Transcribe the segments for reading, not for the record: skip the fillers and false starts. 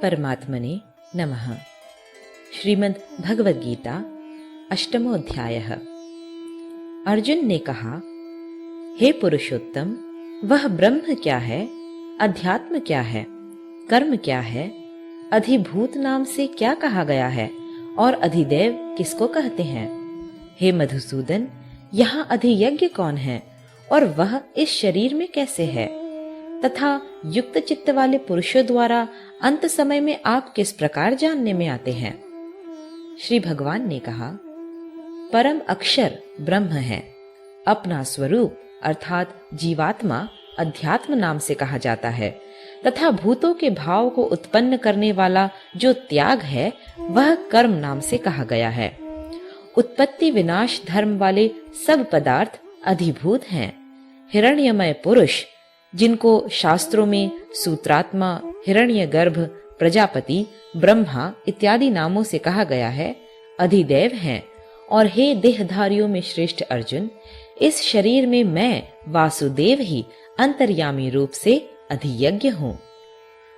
परमात्मने नमः। श्रीमद् भगवद गीता अष्टमो अध्यायः। अर्जुन ने कहा, हे पुरुषोत्तम, वह ब्रह्म क्या है, अध्यात्म क्या है, कर्म क्या है, अधिभूत नाम से क्या कहा गया है और अधिदेव किसको कहते हैं? हे मधुसूदन, यहाँ अधियज्ञ कौन है और वह इस शरीर में कैसे है, तथा युक्त चित्त वाले पुरुषों द्वारा अंत समय में आप किस प्रकार जानने में आते हैं? श्री भगवान ने कहा, परम अक्षर ब्रह्म है। अपना स्वरूप अर्थात जीवात्मा अध्यात्म नाम से कहा जाता है तथा भूतों के भाव को उत्पन्न करने वाला जो त्याग है वह कर्म नाम से कहा गया है। उत्पत्ति विनाश धर्म वाले सब पदार्थ अधिभूत हैं। हिरण्यमय पुरुष, जिनको शास्त्रों में सूत्रात्मा, हिरण्यगर्भ, प्रजापति, ब्रह्मा इत्यादि नामों से कहा गया है, अधिदेव हैं। और हे देहधारियों में श्रेष्ठ अर्जुन, इस शरीर में मैं वासुदेव ही अंतर्यामी रूप से अधियज्ञ हूँ।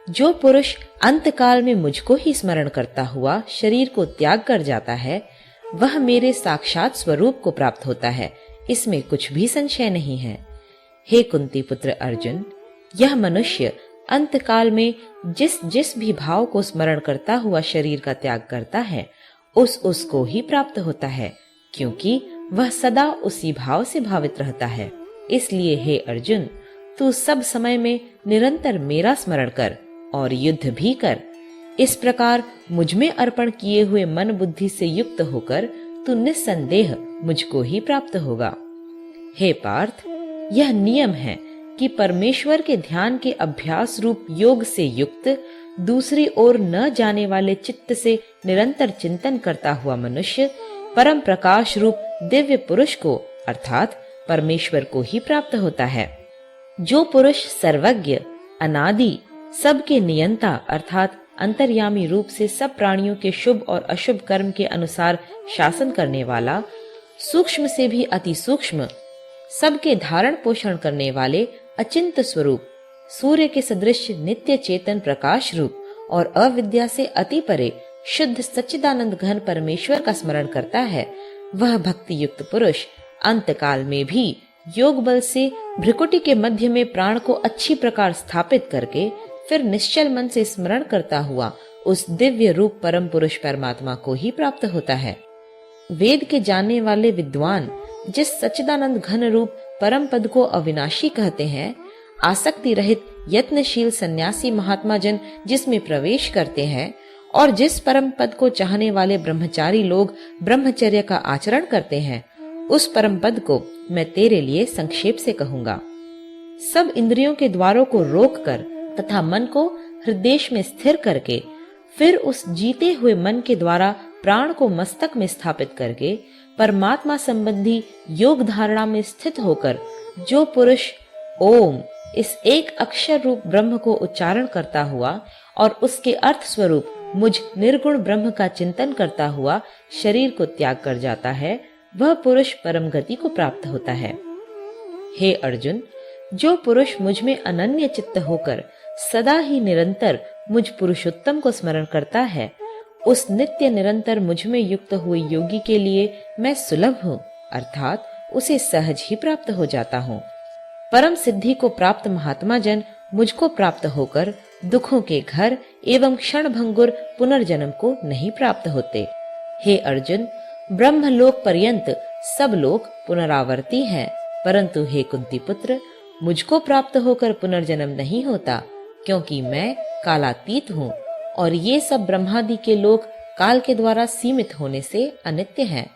जो पुरुष अंतकाल में मुझको ही स्मरण करता हुआ शरीर को त्याग कर जाता है, वह मेरे साक्षात स्वरूप को प्राप्त होता है, इसमें कुछ भी संशय नहीं है। हे कुंती पुत्र अर्जुन, यह मनुष्य अंतकाल में जिस जिस भी भाव को स्मरण करता हुआ शरीर का त्याग करता है, उसको ही प्राप्त होता है, क्योंकि वह सदा उसी भाव से भावित रहता है। इसलिए हे अर्जुन, तू सब समय में निरंतर मेरा स्मरण कर और युद्ध भी कर। इस प्रकार मुझ में अर्पण किए हुए मन बुद्धि से युक्त होकर तू निस्संदेह मुझको ही प्राप्त होगा। हे पार्थ, यह नियम है कि परमेश्वर के ध्यान के अभ्यास रूप योग से युक्त, दूसरी ओर न जाने वाले चित्त से निरंतर चिंतन करता हुआ मनुष्य परम प्रकाश रूप दिव्य पुरुष को अर्थात परमेश्वर को ही प्राप्त होता है। जो पुरुष सर्वज्ञ, अनादि, सबके नियंता अर्थात अंतर्यामी रूप से सब प्राणियों के शुभ और अशुभ कर्म के अनुसार शासन करने वाला, सूक्ष्म से भी अति सूक्ष्म, सबके धारण पोषण करने वाले अचिंत स्वरूप, सूर्य के सदृश नित्य चेतन प्रकाश रूप और अविद्या से अति परे शुद्ध सच्चिदानंद घन परमेश्वर का स्मरण करता है, वह भक्ति युक्त पुरुष अंतकाल में भी योग बल से भ्रिकुटी के मध्य में प्राण को अच्छी प्रकार स्थापित करके फिर निश्चल मन से स्मरण करता हुआ उस दिव्य रूप परम पुरुष परमात्मा को ही प्राप्त होता है। वेद के जानने वाले विद्वान जिस सच्चिदानंद घन रूप परम पद को अविनाशी कहते हैं, आसक्ति रहित यत्नशील सन्यासी महात्मा जन जिसमें प्रवेश करते हैं और जिस परम पद को चाहने वाले ब्रह्मचारी लोग ब्रह्मचर्य का आचरण करते हैं, उस परम पद को मैं तेरे लिए संक्षेप से कहूंगा। सब इंद्रियों के द्वारों को रोककर तथा मन को हृदय में स्थिर करके फिर उस जीते हुए मन के द्वारा प्राण को मस्तक में स्थापित करके परमात्मा संबंधी योग धारणा में स्थित होकर जो पुरुष ओम इस एक अक्षर रूप ब्रह्म को उच्चारण करता हुआ और उसके अर्थ स्वरूप मुझ निर्गुण ब्रह्म का चिंतन करता हुआ शरीर को त्याग कर जाता है, वह पुरुष परम गति को प्राप्त होता है। हे अर्जुन, जो पुरुष मुझ में अनन्य चित्त होकर सदा ही निरंतर मुझ पुरुषोत्तम को स्मरण करता है, उस नित्य निरंतर मुझ में युक्त हुए योगी के लिए मैं सुलभ हूँ, अर्थात उसे सहज ही प्राप्त हो जाता हूँ। परम सिद्धि को प्राप्त महात्मा जन मुझको प्राप्त होकर दुखों के घर एवं क्षण भंगुर पुनर्जन्म को नहीं प्राप्त होते। हे अर्जुन, ब्रह्मलोक पर्यंत सब लोग पुनरावर्ती हैं, परंतु हे कुंती पुत्र, मुझको प्राप्त होकर पुनर्जन्म नहीं होता, क्योंकि मैं कालातीत हूँ और ये सब ब्रह्मादि के लोग काल के द्वारा सीमित होने से अनित्य हैं।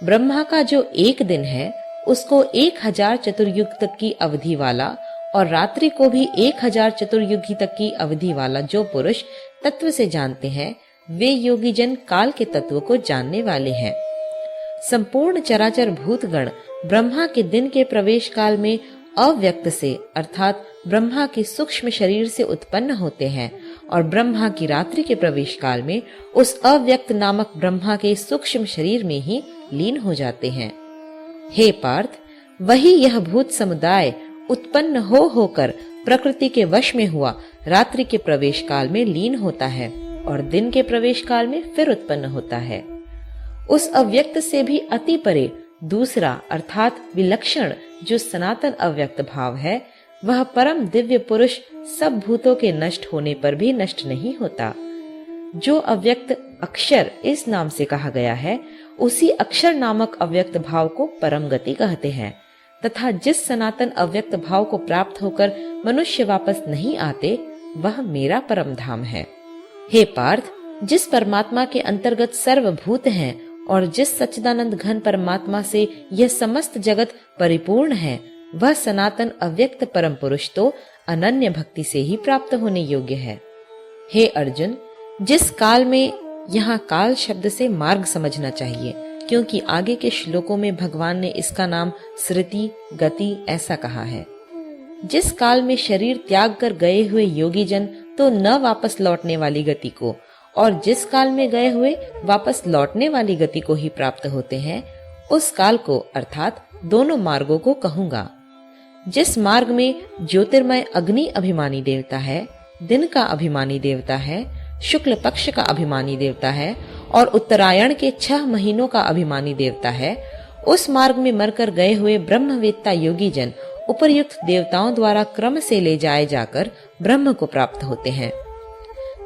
ब्रह्मा का जो एक दिन है उसको 1000 चतुर्युग तक की अवधि वाला और रात्रि को भी 1000 चतुर्युगी तक की अवधि वाला जो पुरुष तत्व से जानते हैं, वे योगी जन काल के तत्व को जानने वाले हैं। संपूर्ण चराचर भूतगण ब्रह्मा के दिन के प्रवेश काल में अव्यक्त से अर्थात ब्रह्मा के सूक्ष्म शरीर से उत्पन्न होते हैं और ब्रह्मा की रात्रि के प्रवेश काल में उस अव्यक्त नामक ब्रह्मा के सूक्ष्म शरीर में ही लीन हो जाते हैं। हे पार्थ, वही यह भूत समुदाय उत्पन्न होकर प्रकृति के वश में हुआ रात्रि के प्रवेश काल में लीन होता है और दिन के प्रवेश काल में फिर उत्पन्न होता है। उस अव्यक्त से भी अति परे दूसरा अर्थात विलक्षण जो सनातन अव्यक्त भाव है, वह परम दिव्य पुरुष सब भूतों के नष्ट होने पर भी नष्ट नहीं होता। जो अव्यक्त अक्षर इस नाम से कहा गया है, उसी अक्षर नामक अव्यक्त भाव को परम गति कहते हैं तथा जिस सनातन अव्यक्त भाव को प्राप्त होकर मनुष्य वापस नहीं आते, वह मेरा परम धाम है। हे पार्थ, जिस परमात्मा के अंतर्गत सर्वभूत हैं और जिस सच्चिदानंद घन परमात्मा से यह समस्त जगत परिपूर्ण है, वह सनातन अव्यक्त परम पुरुष तो अनन्य भक्ति से ही प्राप्त होने योग्य है। हे अर्जुन, जिस काल में, यहाँ काल शब्द से मार्ग समझना चाहिए, क्योंकि आगे के श्लोकों में भगवान ने इसका नाम स्मृति गति ऐसा कहा है। जिस काल में शरीर त्याग कर गए हुए योगी जन तो न वापस लौटने वाली गति को, और जिस काल में गए हुए वापस लौटने वाली गति को ही प्राप्त होते हैं, उस काल को अर्थात दोनों मार्गों को कहूंगा। जिस मार्ग में ज्योतिर्मय अग्नि अभिमानी देवता है, दिन का अभिमानी देवता है, शुक्ल पक्ष का अभिमानी देवता है और उत्तरायण के 6 महीनों का अभिमानी देवता है, उस मार्ग में मरकर गए हुए ब्रह्मवेत्ता योगी जन उपर्युक्त देवताओं द्वारा क्रम से ले जाए जाकर ब्रह्म को प्राप्त होते हैं।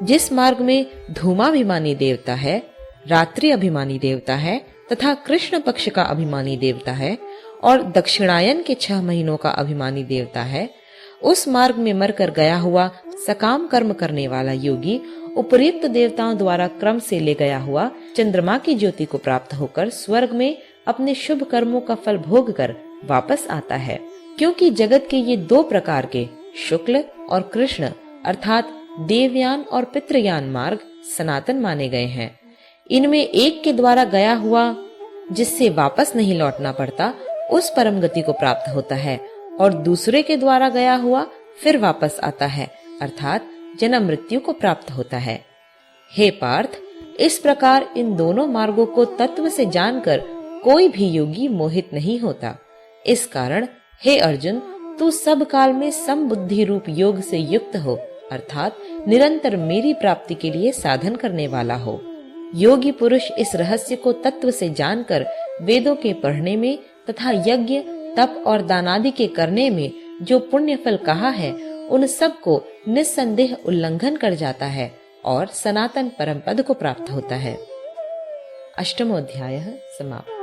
जिस मार्ग में धूमाभिमानी देवता है, रात्रि अभिमानी देवता है तथा कृष्ण पक्ष का अभिमानी देवता है और दक्षिणायन के 6 महीनों का अभिमानी देवता है, उस मार्ग में मरकर गया हुआ सकाम कर्म करने वाला योगी उपर्युक्त देवताओं द्वारा क्रम से ले गया हुआ चंद्रमा की ज्योति को प्राप्त होकर स्वर्ग में अपने शुभ कर्मों का फल भोग कर वापस आता है। क्योंकि जगत के ये 2 प्रकार के शुक्ल और कृष्ण अर्थात देवयान और पितृयान मार्ग सनातन माने गए हैं। इनमें एक के द्वारा गया हुआ जिससे वापस नहीं लौटना पड़ता, उस परम गति को प्राप्त होता है और दूसरे के द्वारा गया हुआ फिर वापस आता है अर्थात जन्म मृत्यु को प्राप्त होता है। हे पार्थ, इस प्रकार इन दोनों मार्गों को तत्व से जानकर कोई भी योगी मोहित नहीं होता। इस कारण हे अर्जुन, तू सब काल में समबुद्धि रूप योग से युक्त हो अर्थात निरंतर मेरी प्राप्ति के लिए साधन करने वाला हो। योगी पुरुष इस रहस्य को तत्व से जानकर वेदों के पढ़ने में तथा यज्ञ तप और दानादि के करने में जो पुण्य फल कहा है, उन सब को निस्संदेह उल्लंघन कर जाता है और सनातन परम पद को प्राप्त होता है। 8वां अध्याय समाप्त।